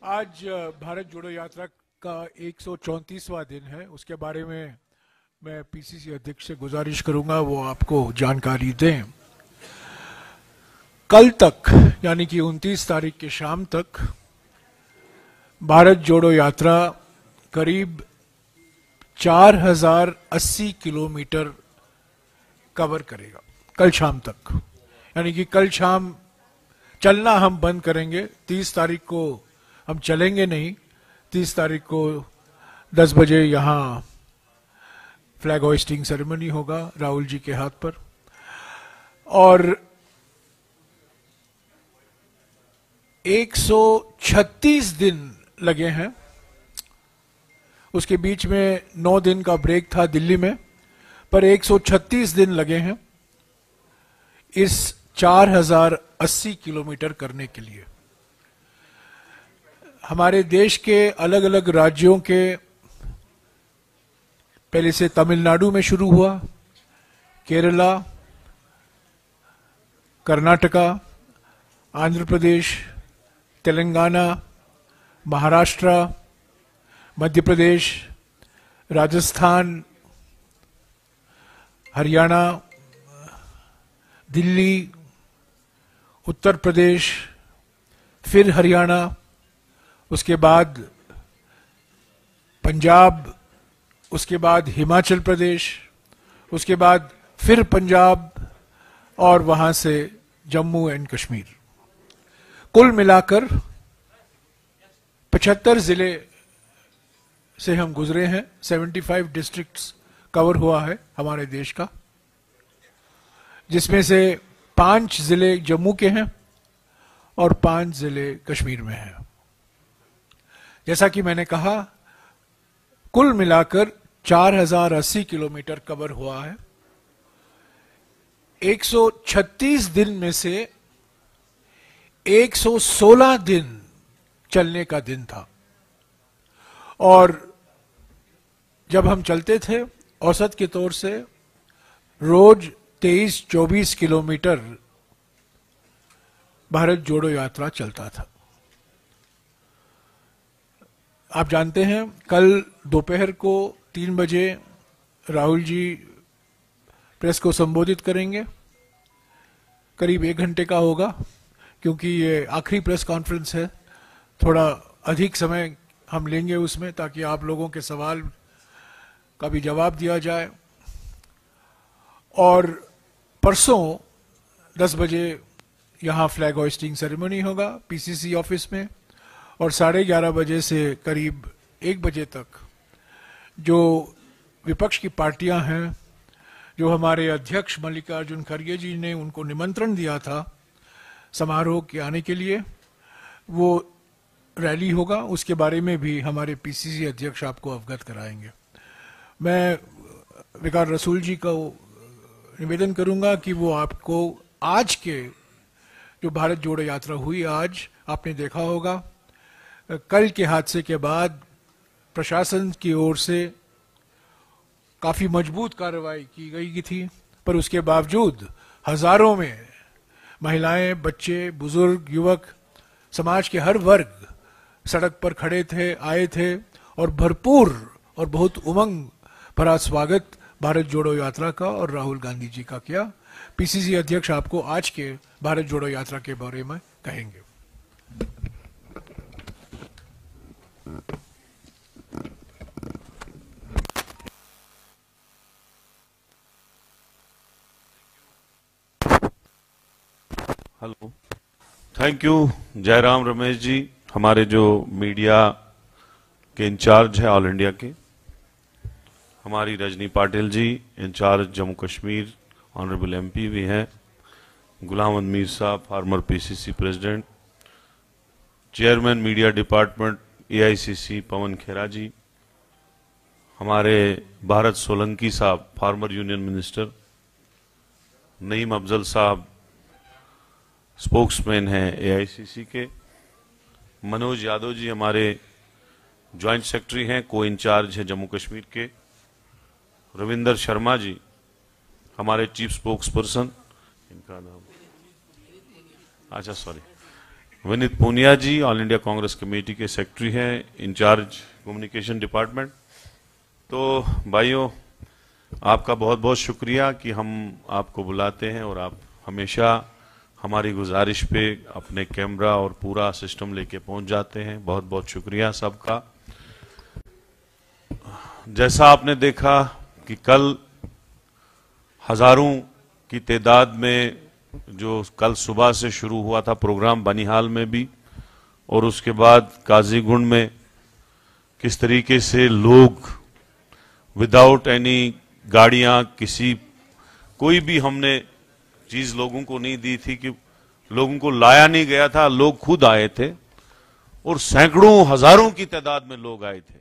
आज भारत जोड़ो यात्रा का 134वां दिन है। उसके बारे में मैं पीसीसी अध्यक्ष से गुजारिश करूंगा वो आपको जानकारी दें। कल तक यानी कि 29 तारीख की शाम तक भारत जोड़ो यात्रा करीब 4080 किलोमीटर कवर करेगा कल शाम तक। यानी कि कल शाम चलना हम बंद करेंगे। 30 तारीख को हम चलेंगे नहीं। 30 तारीख को 10 बजे यहाँ फ्लैग होइस्टिंग सेरेमनी होगा राहुल जी के हाथ पर, और 136 दिन लगे हैं। उसके बीच में 9 दिन का ब्रेक था दिल्ली में, पर 136 दिन लगे हैं इस 4080 किलोमीटर करने के लिए। हमारे देश के अलग अलग राज्यों के, पहले से तमिलनाडु में शुरू हुआ, केरला, कर्नाटका, आंध्र प्रदेश, तेलंगाना, महाराष्ट्र, मध्य प्रदेश, राजस्थान, हरियाणा, दिल्ली, उत्तर प्रदेश, फिर हरियाणा, उसके बाद पंजाब, उसके बाद हिमाचल प्रदेश, उसके बाद फिर पंजाब, और वहां से जम्मू एंड कश्मीर। कुल मिलाकर 75 जिले से हम गुजरे हैं। 75 डिस्ट्रिक्ट्स कवर हुआ है हमारे देश का, जिसमें से 5 जिले जम्मू के हैं और 5 जिले कश्मीर में हैं। जैसा कि मैंने कहा, कुल मिलाकर 4080 किलोमीटर कवर हुआ है। 136 दिन में से 116 दिन चलने का दिन था, और जब हम चलते थे औसत के तौर से रोज 23-24 किलोमीटर भारत जोड़ो यात्रा चलता था। आप जानते हैं कल दोपहर को 3 बजे राहुल जी प्रेस को संबोधित करेंगे। करीब 1 घंटे का होगा, क्योंकि ये आखिरी प्रेस कॉन्फ्रेंस है। थोड़ा अधिक समय हम लेंगे उसमें, ताकि आप लोगों के सवाल का भी जवाब दिया जाए। और परसों 10 बजे यहाँ फ्लैग होइस्टिंग सेरेमनी होगा पीसीसी ऑफिस में, और 11:30 बजे से करीब 1 बजे तक जो विपक्ष की पार्टियां हैं, जो हमारे अध्यक्ष मल्लिकार्जुन खड़गे जी ने उनको निमंत्रण दिया था समारोह के आने के लिए, वो रैली होगा। उसके बारे में भी हमारे पीसीसी अध्यक्ष आपको अवगत कराएंगे। मैं विकार रसूल जी को निवेदन करूंगा कि वो आपको आज के जो भारत जोड़ो यात्रा हुई, आज आपने देखा होगा कल के हादसे के बाद प्रशासन की ओर से काफी मजबूत कार्रवाई की गई थी, पर उसके बावजूद हजारों में महिलाएं, बच्चे, बुजुर्ग, युवक, समाज के हर वर्ग सड़क पर खड़े थे, आए थे, और भरपूर और बहुत उमंग भरा स्वागत भारत जोड़ो यात्रा का और राहुल गांधी जी का किया। पीसीसी अध्यक्ष आपको आज के भारत जोड़ो यात्रा के बारे में कहेंगे। Hello, thank you Jairam Ramesh ji, हमारे जो मीडिया के इंचार्ज है ऑल इंडिया के, हमारी Rajni Patil ji incharge Jammu Kashmir, honourable MP भी हैं, Ghulam Ahmad Mir sahab former PCC president, chairman media department AICC Pawan Khera ji, हमारे Bharat Solanki sahab former union minister, Naeem Afzal sahab spokesman हैं एआईसीसी के, मनोज यादव जी हमारे ज्वाइंट सेक्रेटरी हैं, को इंचार्ज है जम्मू कश्मीर के, रविंदर शर्मा जी हमारे चीफ स्पोक्स पर्सन, इनका नाम अच्छा सॉरी, विनीत पूनिया जी ऑल इंडिया कांग्रेस कमेटी के सेक्रेटरी हैं, इंचार्ज कम्युनिकेशन डिपार्टमेंट। तो भाइयों, आपका बहुत बहुत शुक्रिया कि हम आपको बुलाते हैं और आप हमेशा हमारी गुजारिश पे अपने कैमरा और पूरा सिस्टम लेके पहुंच जाते हैं। बहुत बहुत शुक्रिया सबका। जैसा आपने देखा कि कल हजारों की तादाद में जो कल सुबह से शुरू हुआ था प्रोग्राम बनिहाल में भी, और उसके बाद काजीगुंड में किस तरीके से लोग विदाउट एनी गाड़ियां, कोई भी हमने चीज लोगों को नहीं दी थी कि लोगों को लाया नहीं गया था, लोग खुद आए थे और सैकड़ों हजारों की तादाद में लोग आए थे।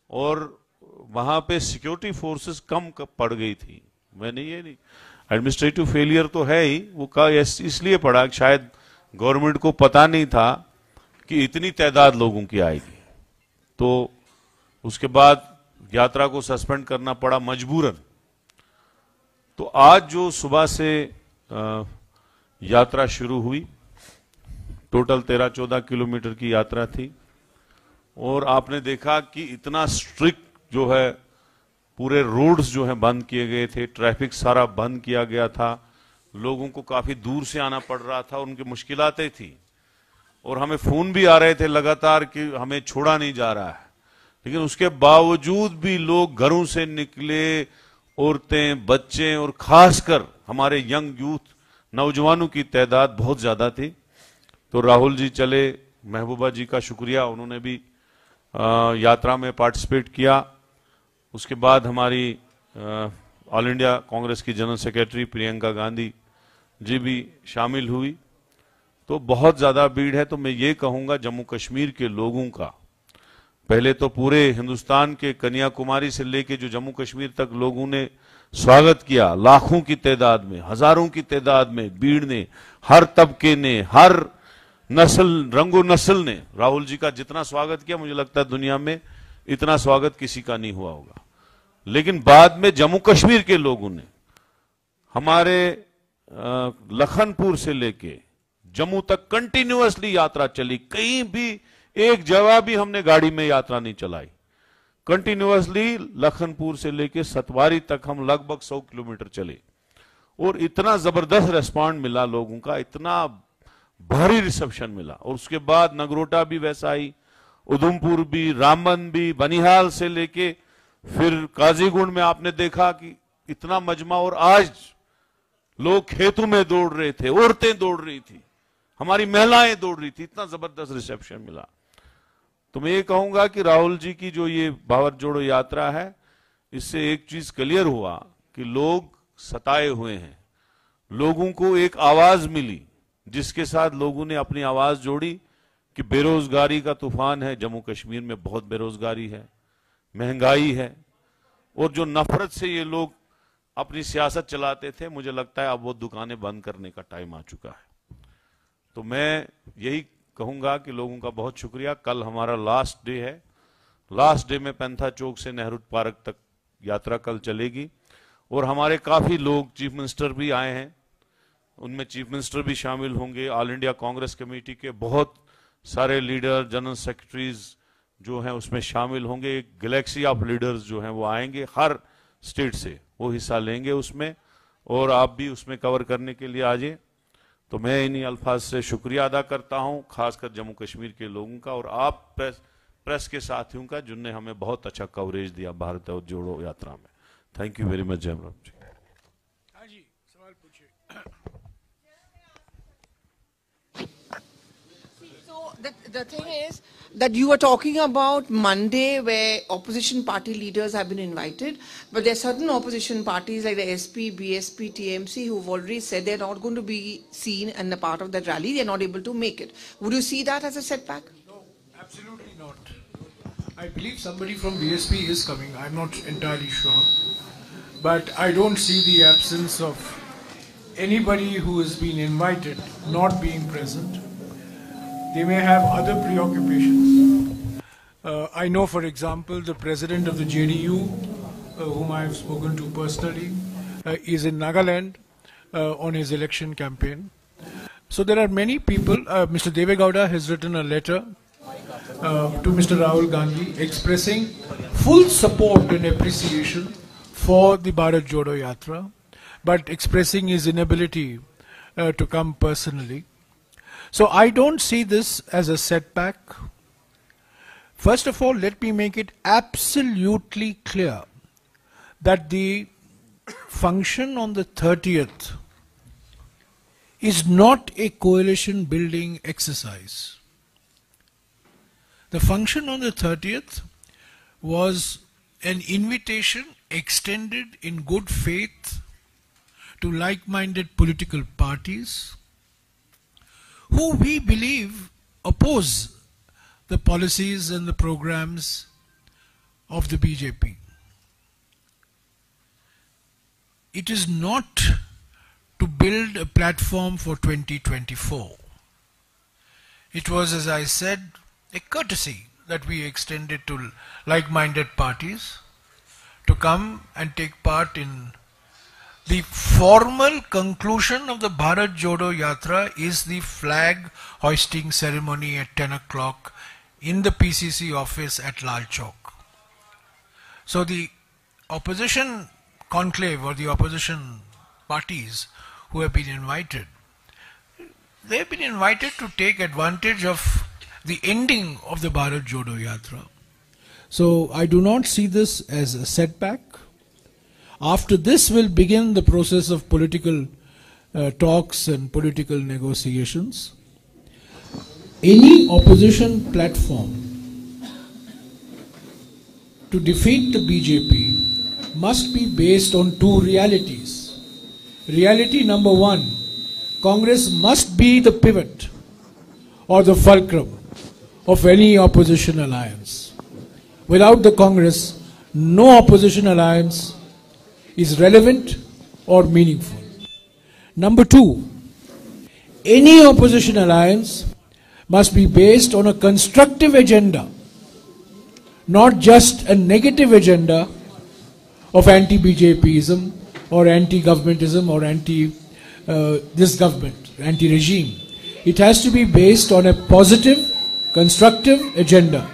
और वहां पे सिक्योरिटी फोर्सेस कम पड़ गई थी। मैंने ये नहीं, एडमिनिस्ट्रेटिव फेलियर तो है ही, वो का इसलिए पड़ा शायद गवर्नमेंट को पता नहीं था कि इतनी तादाद लोगों की आएगी, तो उसके बाद यात्रा को सस्पेंड करना पड़ा मजबूरन। तो आज जो सुबह से यात्रा शुरू हुई, टोटल 13-14 किलोमीटर की यात्रा थी, और आपने देखा कि इतना स्ट्रिक्ट जो है पूरे रोड्स जो है बंद किए गए थे, ट्रैफिक सारा बंद किया गया था, लोगों को काफी दूर से आना पड़ रहा था, उनकी मुश्किलातें थी, और हमें फोन भी आ रहे थे लगातार कि हमें छोड़ा नहीं जा रहा है। लेकिन उसके बावजूद भी लोग घरों से निकले, औरतें, बच्चे और खासकर हमारे यंग यूथ, नौजवानों की तादाद बहुत ज्यादा थी। तो राहुल जी चले, महबूबा जी का शुक्रिया, उन्होंने भी यात्रा में पार्टिसिपेट किया। उसके बाद हमारी ऑल इंडिया कांग्रेस की जनरल सेक्रेटरी प्रियंका गांधी जी भी शामिल हुई। तो बहुत ज्यादा भीड़ है। तो मैं ये कहूंगा जम्मू कश्मीर के लोगों का, पहले तो पूरे हिंदुस्तान के कन्याकुमारी से लेके जो जम्मू कश्मीर तक लोगों ने स्वागत किया, लाखों की तादाद में, हजारों की तादाद में भीड़ ने, हर तबके ने, हर नस्ल, रंगो नस्ल ने राहुल जी का जितना स्वागत किया, मुझे लगता है दुनिया में इतना स्वागत किसी का नहीं हुआ होगा। लेकिन बाद में जम्मू कश्मीर के लोगों ने हमारे लखनपुर से लेके जम्मू तक कंटिन्यूअसली यात्रा चली, कहीं भी एक जगह भी हमने गाड़ी में यात्रा नहीं चलाई, कंटिन्यूअसली लखनपुर से लेके सतवारी तक हम लगभग 100 किलोमीटर चले, और इतना जबरदस्त रिस्पॉन्ड मिला लोगों का, इतना भारी रिसेप्शन मिला। और उसके बाद नगरोटा भी वैसा ही, उधमपुर भी, रामबन भी, बनिहाल से लेके फिर काजीगुंड में आपने देखा कि इतना मजमा, और आज लोग खेतों में दौड़ रहे थे, औरतें दौड़ रही थी, हमारी महिलाएं दौड़ रही थी, इतना जबरदस्त रिसेप्शन मिला। तो मैं ये कहूंगा कि राहुल जी की जो ये भारत जोड़ो यात्रा है, इससे एक चीज क्लियर हुआ कि लोग सताए हुए हैं, लोगों को एक आवाज मिली जिसके साथ लोगों ने अपनी आवाज जोड़ी कि बेरोजगारी का तूफान है, जम्मू कश्मीर में बहुत बेरोजगारी है, महंगाई है, और जो नफरत से ये लोग अपनी सियासत चलाते थे, मुझे लगता है अब वो दुकानें बंद करने का टाइम आ चुका है। तो मैं यही कहूंगा कि लोगों का बहुत शुक्रिया। कल हमारा लास्ट डे है, लास्ट डे में पैंथा चौक से नेहरू पार्क तक यात्रा कल चलेगी, और हमारे काफी लोग, चीफ मिनिस्टर भी आए हैं, उनमें चीफ मिनिस्टर भी शामिल होंगे, ऑल इंडिया कांग्रेस कमेटी के बहुत सारे लीडर, जनरल सेक्रेटरीज जो हैं उसमें शामिल होंगे, एक गैलेक्सी ऑफ लीडर्स जो हैं वो आएंगे, हर स्टेट से वो हिस्सा लेंगे उसमें, और आप भी उसमें कवर करने के लिए आ जाए। तो मैं इन्हीं अल्फाज से शुक्रिया अदा करता हूं, खासकर जम्मू कश्मीर के लोगों का, और आप प्रेस के साथियों का, जिनने हमें बहुत अच्छा कवरेज दिया भारत जोड़ो यात्रा में। Thank you very much. Jairam ji. हाँ जी, सवाल पूछिए। The thing is that you were talking about Monday where opposition party leaders have been invited, but there are certain opposition parties like the SP, BSP, TMC who have already said they're not going to be seen and a part of that rally. They're not able to make it. Would you see that as a setback? No, absolutely not. I believe somebody from BSP is coming. I'm not entirely sure. But I don't see the absence of anybody who has been invited not being present. They may have other preoccupations. I know, for example, the president of the JDU, whom I have spoken to personally, is in Nagaland on his election campaign. So there are many people. Mr. Devegowda has written a letter to Mr. Rahul Gandhi expressing full support and appreciation for the Bharat Jodo Yatra, but expressing his inability to come personally. So I don't see this as a setback. First of all, let me make it absolutely clear that the function on the 30th is not a coalition building exercise. The function on the 30th was an invitation extended in good faith to like-minded political parties who we believe oppose the policies and the programs of the BJP. It is not to build a platform for 2024. It was, as I said, a courtesy that we extended to like-minded parties to come and take part in the formal conclusion of the Bharat Jodo Yatra is the flag hoisting ceremony at 10 o'clock in the PCC office at Lal Chowk. So the opposition conclave or the opposition parties who have been invited, they have been invited to take advantage of the ending of the Bharat Jodo Yatra. So I do not see this as a setback. After this will begin the process of political talks and political negotiations. Any opposition platform to defeat the BJP must be based on two realities. Reality number one, Congress must be the pivot or the fulcrum of any opposition alliance. Without the Congress, no opposition alliance is relevant or meaningful. Number two, any opposition alliance must be based on a constructive agenda, not just a negative agenda of anti-BJPism or anti-governmentism or this government, anti-regime. It has to be based on a positive, constructive agenda.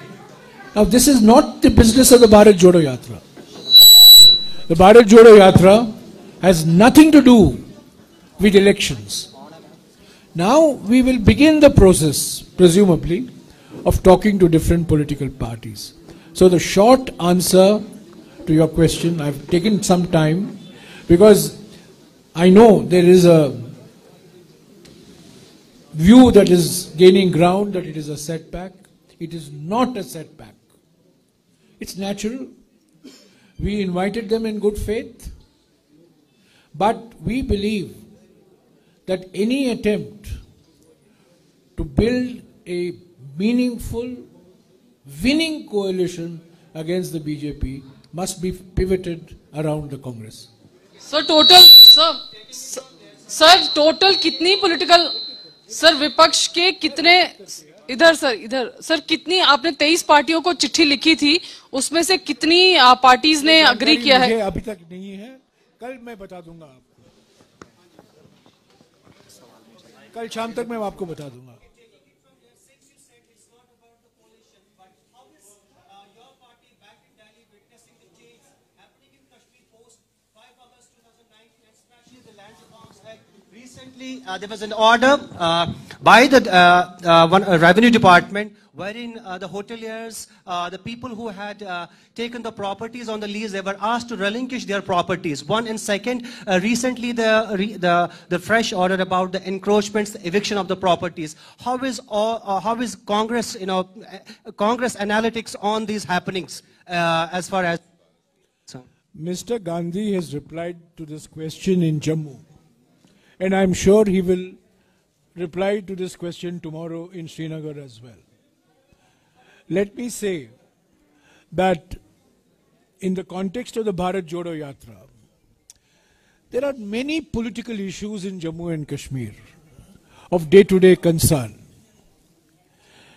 Now this is not the business of the Bharat Jodo Yatra. The Bharat Jodo Yatra has nothing to do with elections. Now we will begin the process, presumably, of talking to different political parties. So the short answer to your question, I've taken some time because I know there is a view that is gaining ground that it is a setback. It is not a setback. It's natural. We invited them in good faith. But we believe that any attempt to build a meaningful, winning coalition against the BJP must be pivoted around the Congress. Sir, total कितनी political, sir विपक्ष के कितने इधर sir कितनी आपने 23 पार्टियों को चिट्ठी लिखी थी, उसमें से कितनी पार्टीज ने अग्री किया है? अभी तक नहीं है, कल मैं बता दूंगा आपको, कल शाम तक मैं आपको बता दूंगा. Recently, there was an order by the revenue department wherein the hoteliers, the people who had taken the properties on the lease, they were asked to relinquish their properties. One, and second, recently the fresh order about the encroachments, the eviction of the properties. How is Congress, Congress analytics on these happenings as far as? Mr. Gandhi has replied to this question in Jammu. And I'm sure he will reply to this question tomorrow in Srinagar as well. Let me say that in the context of the Bharat Jodo Yatra, there are many political issues in Jammu and Kashmir of day-to-day concern.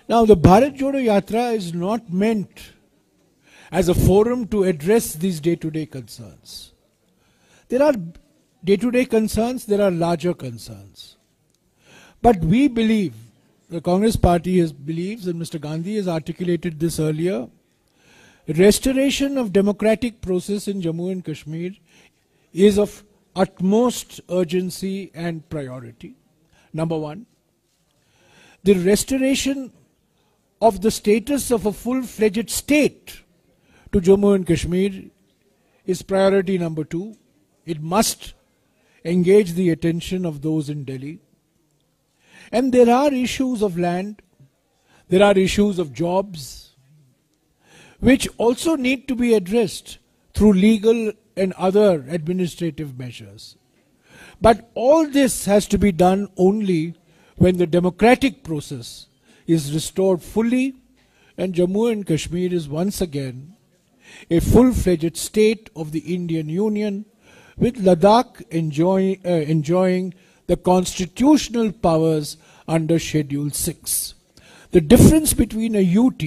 Now, the Bharat Jodo Yatra is not meant as a forum to address these day-to-day concerns. There are day-to-day concerns, there are larger concerns. But we believe, the Congress party believes, and Mr. Gandhi has articulated this earlier, restoration of democratic process in Jammu and Kashmir is of utmost urgency and priority. Number one, the restoration of the status of a full-fledged state to Jammu and Kashmir is priority number two. It must engage the attention of those in Delhi. And there are issues of land, there are issues of jobs, which also need to be addressed through legal and other administrative measures. But all this has to be done only when the democratic process is restored fully and Jammu and Kashmir is once again a full-fledged state of the Indian Union, with Ladakh enjoying the constitutional powers under Schedule 6. The difference between a UT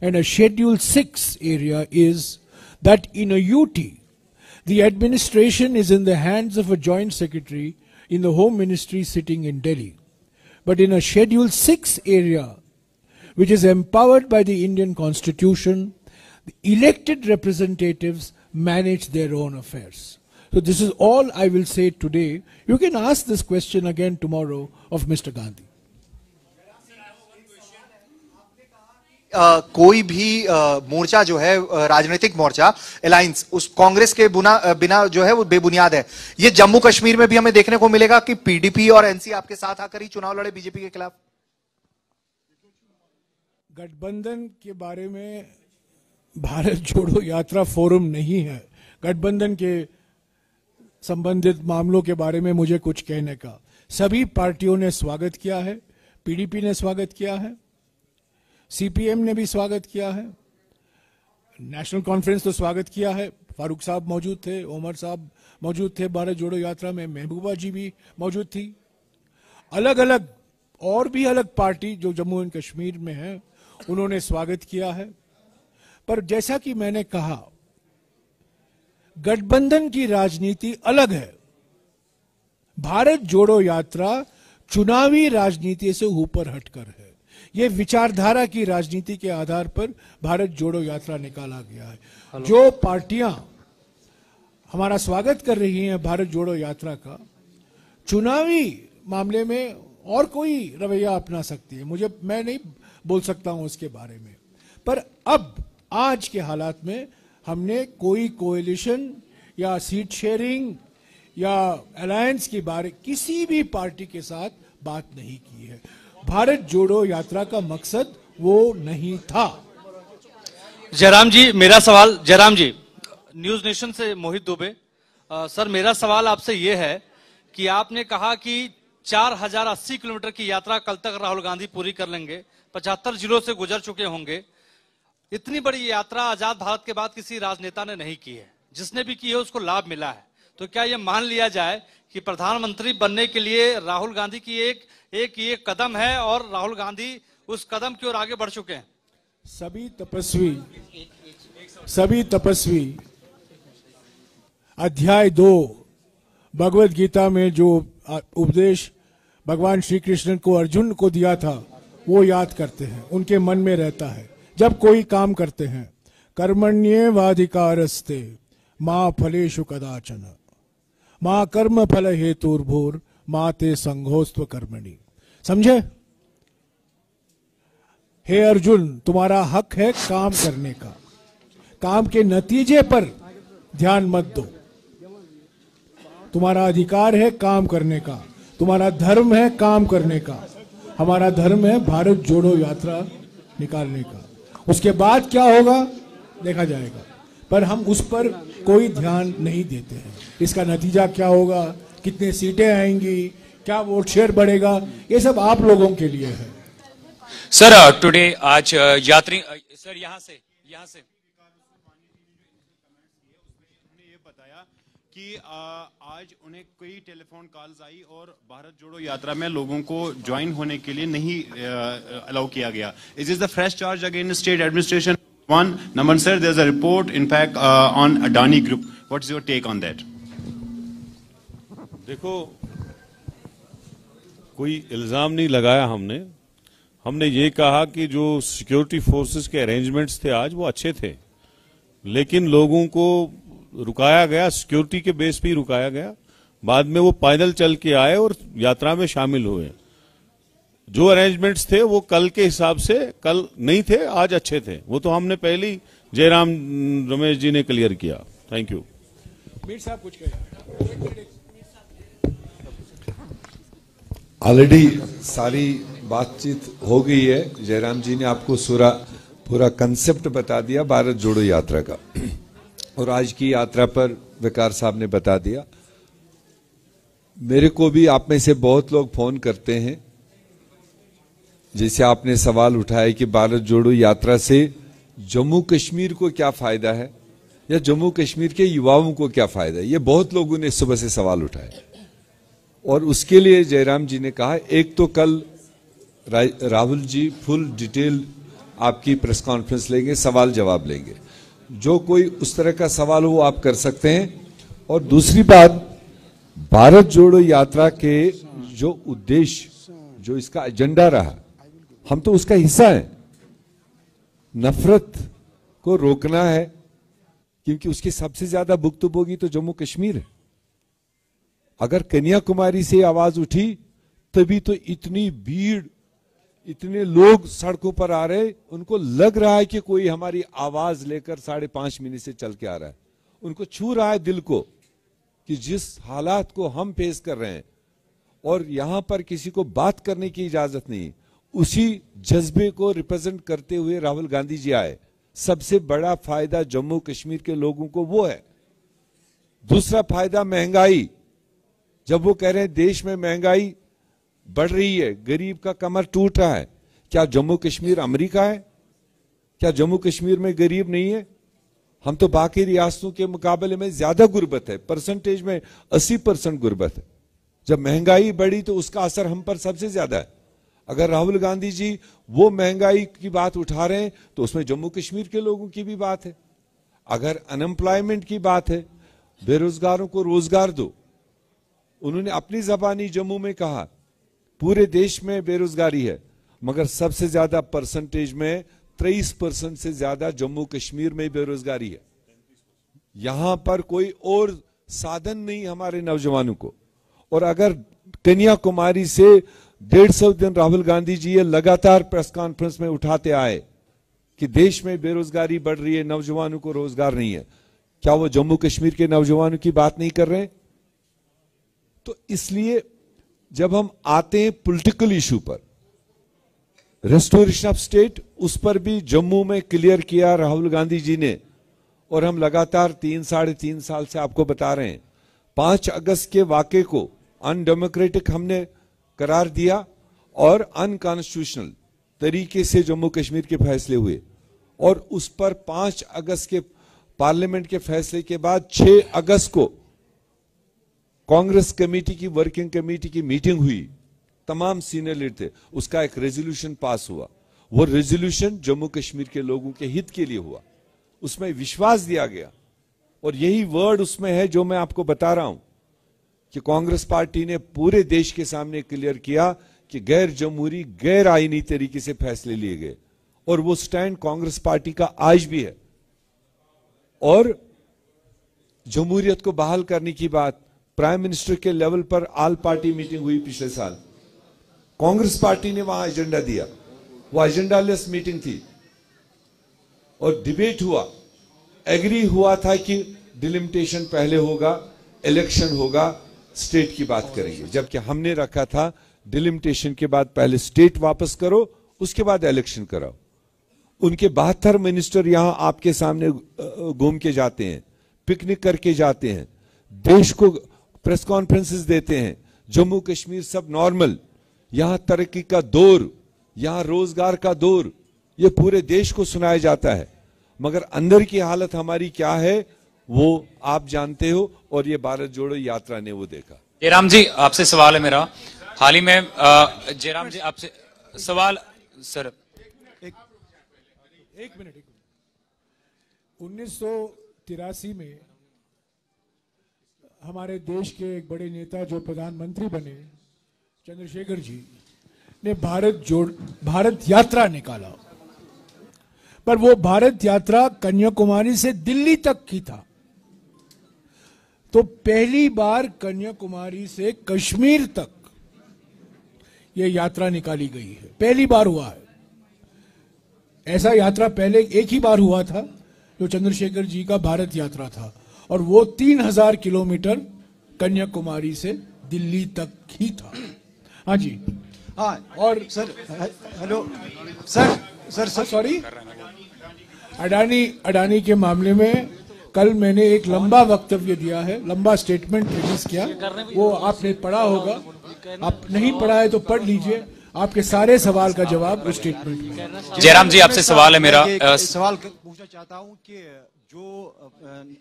and a Schedule 6 area is that in a UT, the administration is in the hands of a joint secretary in the Home Ministry sitting in Delhi. But in a Schedule 6 area, which is empowered by the Indian Constitution, the elected representatives manage their own affairs. So this is all I will say today. You can ask this question again tomorrow of Mr. Gandhi. कोई भी मोर्चा जो है राजनीतिक मोर्चा alliance उस कांग्रेस के बिना जो है वो बेबुनियाद है। ये जम्मू कश्मीर में भी हमें देखने को मिलेगा कि पीडीपी और एनसी आपके साथ आकर ही चुनाव लड़े बीजेपी के खिलाफ। गठबंधन के बारे में भारत जोड़ो यात्रा फोरम नहीं है। गठबंधन के संबंधित मामलों के बारे में मुझे कुछ कहने का, सभी पार्टियों ने स्वागत किया है। पीडीपी ने स्वागत किया है, सीपीएम ने भी स्वागत किया है, नेशनल कॉन्फ्रेंस तो स्वागत किया है। फारूक साहब मौजूद थे, उमर साहब मौजूद थे भारत जोड़ो यात्रा में, महबूबा जी भी मौजूद थी। अलग अलग और भी अलग पार्टी जो जम्मू एंड कश्मीर में है उन्होंने स्वागत किया है। पर जैसा कि मैंने कहा, गठबंधन की राजनीति अलग है। भारत जोड़ो यात्रा चुनावी राजनीति से ऊपर हटकर है। यह विचारधारा की राजनीति के आधार पर भारत जोड़ो यात्रा निकाला गया है। जो पार्टियां हमारा स्वागत कर रही हैं भारत जोड़ो यात्रा का, चुनावी मामले में और कोई रवैया अपना सकती है, मैं नहीं बोल सकता हूं उसके बारे में। पर अब आज के हालात में हमने कोई कोएलिशन या सीट शेयरिंग या अलायंस के बारे किसी भी पार्टी के साथ बात नहीं की है। भारत जोड़ो यात्रा का मकसद वो नहीं था। जयराम जी, मेरा सवाल, जयराम जी, न्यूज नेशन से मोहित दुबे। सर, मेरा सवाल आपसे ये है कि आपने कहा कि 4080 किलोमीटर की यात्रा कल तक राहुल गांधी पूरी कर लेंगे, 75 जिलों से गुजर चुके होंगे। इतनी बड़ी यात्रा आजाद भारत के बाद किसी राजनेता ने नहीं की है, जिसने भी की है उसको लाभ मिला है। तो क्या यह मान लिया जाए कि प्रधानमंत्री बनने के लिए राहुल गांधी की एक कदम है और राहुल गांधी उस कदम की ओर आगे बढ़ चुके हैं? सभी तपस्वी अध्याय 2 भगवत गीता में जो उपदेश भगवान श्री कृष्ण को अर्जुन को दिया था वो याद करते हैं, उनके मन में रहता है। जब कोई काम करते हैं, कर्मण्येवाधिकारस्ते मां फलेषु कदाचन मां कर्म फल हेतुर्भूर मां ते संघोस्त्व कर्मणि। समझे? हे अर्जुन, तुम्हारा हक है काम करने का, काम के नतीजे पर ध्यान मत दो। तुम्हारा अधिकार है काम करने का, तुम्हारा धर्म है काम करने का। हमारा धर्म है भारत जोड़ो यात्रा निकालने का। उसके बाद क्या होगा देखा जाएगा, पर हम उस पर कोई ध्यान नहीं देते हैं। इसका नतीजा क्या होगा, कितने सीटें आएंगी, क्या वोट शेयर बढ़ेगा, ये सब आप लोगों के लिए है। सर, टुडे आज यात्री सर यहाँ से कि आज उन्हें कई टेलीफोन कॉल्स आई और भारत जोड़ो यात्रा में लोगों को ज्वाइन होने के लिए नहीं अलाउ किया गया। Is this the fresh charge against state administration? One number sir, there is a report in fact on Adani group, what is your take on that? देखो, कोई इल्जाम नहीं लगाया हमने ये कहा कि जो सिक्योरिटी फोर्सेस के अरेंजमेंट्स थे आज वो अच्छे थे, लेकिन लोगों को रुकाया गया, सिक्योरिटी के बेस पे ही रुकाया गया। बाद में वो पैदल चल के आए और यात्रा में शामिल हुए। जो अरेंजमेंट्स थे वो कल के हिसाब से कल नहीं थे, आज अच्छे थे। वो तो हमने पहले ही जयराम रमेश जी ने क्लियर किया। Thank you. मीर साहब कुछ कहिए। ऑलरेडी सारी बातचीत हो गई है। जयराम जी ने आपको पूरा कंसेप्ट बता दिया भारत जोड़ो यात्रा का, और आज की यात्रा पर विकार साहब ने बता दिया। मेरे को भी आप में से बहुत लोग फोन करते हैं, जैसे आपने सवाल उठाया कि भारत जोड़ो यात्रा से जम्मू कश्मीर को क्या फायदा है या जम्मू कश्मीर के युवाओं को क्या फायदा है। ये बहुत लोगों ने सुबह से सवाल उठाए, और उसके लिए जयराम जी ने कहा एक तो कल राहुल जी फुल डिटेल आपकी प्रेस कॉन्फ्रेंस लेंगे, सवाल जवाब लेंगे। जो कोई उस तरह का सवाल हो आप कर सकते हैं। और दूसरी बात, भारत जोड़ो यात्रा के जो उद्देश्य, जो इसका एजेंडा रहा, हम तो उसका हिस्सा हैं। नफरत को रोकना है, क्योंकि उसकी सबसे ज्यादा भुक्तभोगी तो जम्मू कश्मीर है। अगर कन्याकुमारी से आवाज उठी तभी तो इतनी भीड़, इतने लोग सड़कों पर आ रहे, उनको लग रहा है कि कोई हमारी आवाज लेकर 5.5 मिनट से चल के आ रहा है। उनको छू रहा है दिल को कि जिस हालात को हम फेस कर रहे हैं और यहां पर किसी को बात करने की इजाजत नहीं, उसी जज्बे को रिप्रेजेंट करते हुए राहुल गांधी जी आए। सबसे बड़ा फायदा जम्मू कश्मीर के लोगों को वो है। दूसरा फायदा महंगाई। जब वो कह रहे हैं देश में महंगाई बढ़ रही है, गरीब का कमर टूट रहा है, क्या जम्मू कश्मीर अमेरिका है? क्या जम्मू कश्मीर में गरीब नहीं है? हम तो बाकी रियासतों के मुकाबले में ज्यादा गुर्बत है, परसेंटेज में 80% गुर्बत है। जब महंगाई बढ़ी तो उसका असर हम पर सबसे ज्यादा है। अगर राहुल गांधी जी वो महंगाई की बात उठा रहे हैं तो उसमें जम्मू कश्मीर के लोगों की भी बात है। अगर अनएम्प्लॉयमेंट की बात है, बेरोजगारों को रोजगार दो। उन्होंने अपनी जबानी जम्मू में कहा पूरे देश में बेरोजगारी है, मगर सबसे ज्यादा परसेंटेज में 23% से ज्यादा जम्मू कश्मीर में बेरोजगारी है। यहां पर कोई और साधन नहीं हमारे नौजवानों को। और अगर कन्याकुमारी से 150 दिन राहुल गांधी जी ये लगातार प्रेस कॉन्फ्रेंस में उठाते आए कि देश में बेरोजगारी बढ़ रही है, नौजवानों को रोजगार नहीं है, क्या वो जम्मू कश्मीर के नौजवानों की बात नहीं कर रहे? तो इसलिए जब हम आते हैं पॉलिटिकल इशू पर, रेस्टोरेशन ऑफ स्टेट, उस पर भी जम्मू में क्लियर किया राहुल गांधी जी ने। और हम लगातार 3-3.5 साल से आपको बता रहे हैं, 5 अगस्त के वाक़े को अनडेमोक्रेटिक हमने करार दिया और अनकॉन्स्टिट्यूशनल तरीके से जम्मू कश्मीर के फैसले हुए। और उस पर 5 अगस्त के पार्लियामेंट के फैसले के बाद 6 अगस्त को कांग्रेस कमेटी की वर्किंग कमेटी की मीटिंग हुई, तमाम सीनियर लीडर थे, उसका एक रेजोल्यूशन पास हुआ। वो रेजोल्यूशन जम्मू कश्मीर के लोगों के हित के लिए हुआ, उसमें विश्वास दिया गया। और यही वर्ड उसमें है जो मैं आपको बता रहा हूं कि कांग्रेस पार्टी ने पूरे देश के सामने क्लियर किया कि गैर जमहूरी, गैर आईनी तरीके से फैसले लिए गए। और वो स्टैंड कांग्रेस पार्टी का आज भी है। और जमहूरियत को बहाल करने की बात, प्राइम मिनिस्टर के लेवल पर ऑल पार्टी मीटिंग हुई पिछले साल, कांग्रेस पार्टी ने वहां एजेंडा दिया, वो एजेंडा लेस मीटिंग थी और डिबेट हुआ, एग्री हुआ था कि डिलिमिटेशन पहले होगा, इलेक्शन होगा, स्टेट की बात करेंगे। जबकि हमने रखा था डिलिमिटेशन के बाद पहले स्टेट वापस करो, उसके बाद इलेक्शन कराओ। उनके 72 मिनिस्टर यहां आपके सामने घूम के जाते हैं, पिकनिक करके जाते हैं, देश को प्रेस कॉन्फ्रेंसेस देते हैं। जम्मू कश्मीर सब नॉर्मल, यहां तरक्की का दौर, यहां रोजगार का दौर, ये पूरे देश को सुनाया जाता है। मगर अंदर की हालत हमारी क्या है वो आप जानते हो, और ये भारत जोड़ो यात्रा ने वो देखा। जयराम जी आपसे सवाल है मेरा। हाल ही में जयराम जी आपसे सवाल सर। एक मिनट। 1983 में हमारे देश के एक बड़े नेता जो प्रधानमंत्री बने, चंद्रशेखर जी ने भारत यात्रा निकाला, पर वो भारत यात्रा कन्याकुमारी से दिल्ली तक की था। तो पहली बार कन्याकुमारी से कश्मीर तक ये यात्रा निकाली गई है, पहली बार हुआ है। ऐसा यात्रा पहले एक ही बार हुआ था जो चंद्रशेखर जी का भारत यात्रा था, और वो 3000 किलोमीटर कन्याकुमारी से दिल्ली तक ही था। हाँ जी। हाँ, और sir hello sir sorry, Adani के मामले में कल मैंने एक लंबा वक्तव्य दिया है, लंबा स्टेटमेंट रिलीज किया, वो आपने पढ़ा होगा। आप नहीं पढ़ा है तो पढ़ लीजिए, आपके सारे सवाल का जवाब उस स्टेटमेंट में। जयराम जी, आपसे सवाल है मेरा। सवाल पूछना चाहता हूं कि जो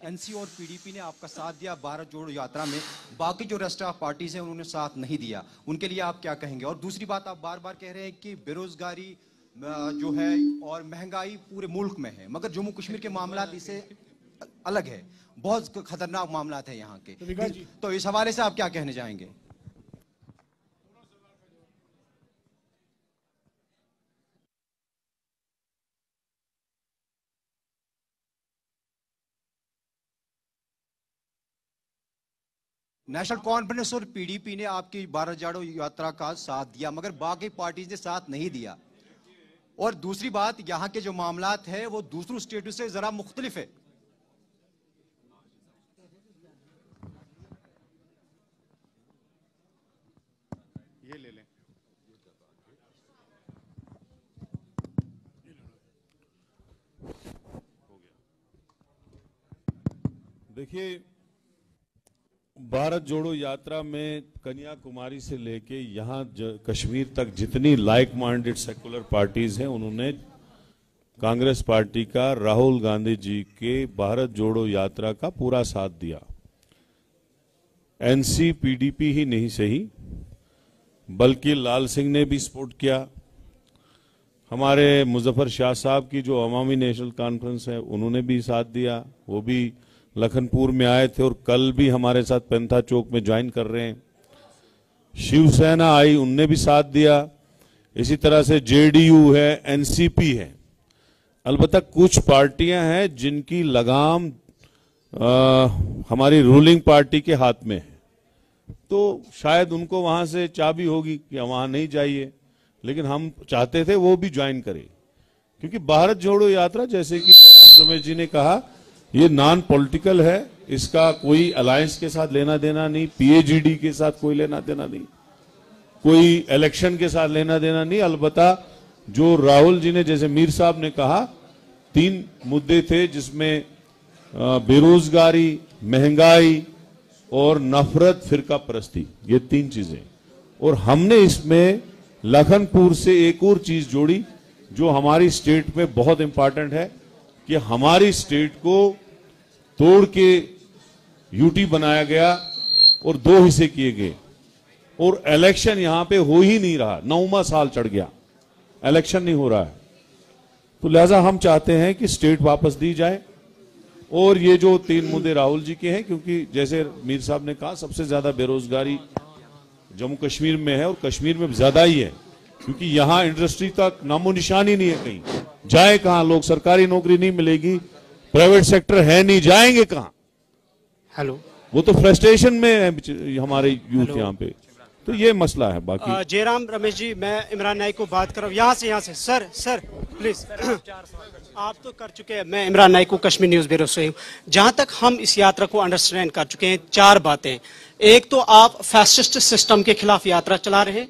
एनसी और पीडीपी ने आपका साथ दिया भारत जोड़ो यात्रा में, बाकी जो रेस्ट ऑफ पार्टीज हैं उन्होंने साथ नहीं दिया, उनके लिए आप क्या कहेंगे? और दूसरी बात, आप बार बार कह रहे हैं कि बेरोजगारी जो है और महंगाई पूरे मुल्क में है, मगर जम्मू कश्मीर के मामला इससे अलग है, बहुत खतरनाक मामला है यहाँ के। तो इस हवाले से आप क्या कहने चाहेंगे? नेशनल कॉन्फ्रेंस और पीडीपी ने आपकी भारत जोड़ो यात्रा का साथ दिया, मगर बाकी पार्टीज ने साथ नहीं दिया। और दूसरी बात, यहाँ के जो मामलात है वो दूसरों स्टेटों से जरा मुख्तलिफ है। ये ले लें। देखिए, भारत जोड़ो यात्रा में कन्याकुमारी से लेके यहाँ कश्मीर तक जितनी लाइक माइंडेड सेकुलर पार्टीज हैं, उन्होंने कांग्रेस पार्टी का, राहुल गांधी जी के भारत जोड़ो यात्रा का पूरा साथ दिया। एनसी पीडीपी ही नहीं सही, बल्कि लाल सिंह ने भी सपोर्ट किया। हमारे मुजफ्फर शाह साहब की जो अवामी नेशनल कॉन्फ्रेंस है, उन्होंने भी साथ दिया, वो भी लखनपुर में आए थे और कल भी हमारे साथ पेंथा चौक में ज्वाइन कर रहे हैं। शिवसेना आई, उनने भी साथ दिया। इसी तरह से जेडीयू है, एनसीपी है। अलबत्ता कुछ पार्टियां हैं जिनकी लगाम हमारी रूलिंग पार्टी के हाथ में है, तो शायद उनको वहां से चाबी होगी कि वहां नहीं जाइए, लेकिन हम चाहते थे वो भी ज्वाइन करें, क्योंकि भारत जोड़ो यात्रा, जैसे कि रमेश जी ने कहा, ये नॉन पॉलिटिकल है, इसका कोई अलायंस के साथ लेना देना नहीं, पीएजीडी के साथ कोई लेना देना नहीं, कोई इलेक्शन के साथ लेना देना नहीं। अलबत्ता जो राहुल जी ने, जैसे मीर साहब ने कहा, 3 मुद्दे थे जिसमें बेरोजगारी, महंगाई और नफरत, फिरका परस्ती, ये 3 चीजें। और हमने इसमें लखनपुर से एक और चीज जोड़ी जो हमारी स्टेट में बहुत इंपॉर्टेंट है, कि हमारी स्टेट को तोड़ के यूटी बनाया गया और 2 हिस्से किए गए, और इलेक्शन यहां पे हो ही नहीं रहा। 9वां साल चढ़ गया, इलेक्शन नहीं हो रहा है। तो लिहाजा हम चाहते हैं कि स्टेट वापस दी जाए। और ये जो 3 मुद्दे राहुल जी के हैं, क्योंकि जैसे मीर साहब ने कहा, सबसे ज्यादा बेरोजगारी जम्मू कश्मीर में है, और कश्मीर में ज्यादा ही है, क्योंकि यहां इंडस्ट्री तक नामो निशान ही नहीं है। कहीं जाए कहां लोग? सरकारी नौकरी नहीं मिलेगी, प्राइवेट सेक्टर है नहीं, जाएंगे कहां? हेलो, वो तो फ्रस्ट्रेशन में है हमारे यूथ यहाँ पे। तो ये मसला है। बाकी जयराम रमेश जी, मैं इमरान नाइक को बात कर रहा हूँ यहाँ से। सर प्लीज, आप तो कर चुके हैं। मैं इमरान नाइक को कश्मीर न्यूज ब्यूरो से हूँ। जहां तक हम इस यात्रा को अंडरस्टैंड कर चुके हैं, 4 बातें। एक तो आप फैसिस्ट सिस्टम के खिलाफ यात्रा चला रहे हैं,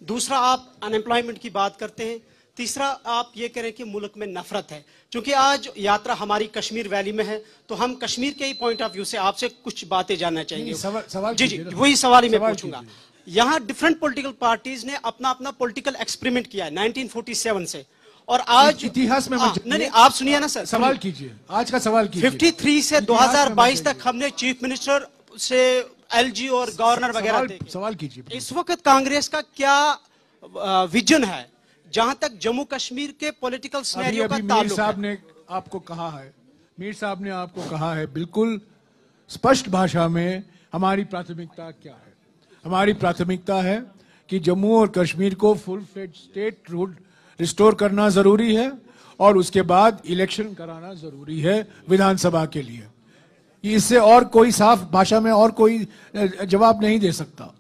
दूसरा आप अनएम्प्लॉयमेंट की बात करते हैं, तीसरा आप ये कह रहे हैं कि मुल्क में नफरत है। क्योंकि आज यात्रा हमारी कश्मीर वैली में है, तो हम कश्मीर के ही पॉइंट ऑफ व्यू से आपसे कुछ बातें जानना चाहेंगे। सवाल जी, वही सवाल ही मैं पूछूंगा। यहाँ डिफरेंट पॉलिटिकल पार्टीज ने अपना अपना पॉलिटिकल एक्सपेरिमेंट किया है 1947 से, और आज इतिहास में नहीं, आप सुनिए ना सर, सवाल कीजिए, आज का सवाल कीजिए। 53 से 2022 तक हमने चीफ मिनिस्टर से एलजी और गवर्नर वगैरह सवाल कीजिए। इस वक्त कांग्रेस का क्या विजन है जहां तक जम्मू कश्मीर के पॉलिटिकल सिनेरियो का ताल्लुक है? मीर साहब ने आपको कहा है बिल्कुल स्पष्ट भाषा में, हमारी प्राथमिकता क्या है। हमारी प्राथमिकता है कि जम्मू और कश्मीर को full fledged state rule restore करना जरूरी है और उसके बाद इलेक्शन कराना जरूरी है विधानसभा के लिए। इससे और कोई साफ भाषा में और कोई जवाब नहीं दे सकता।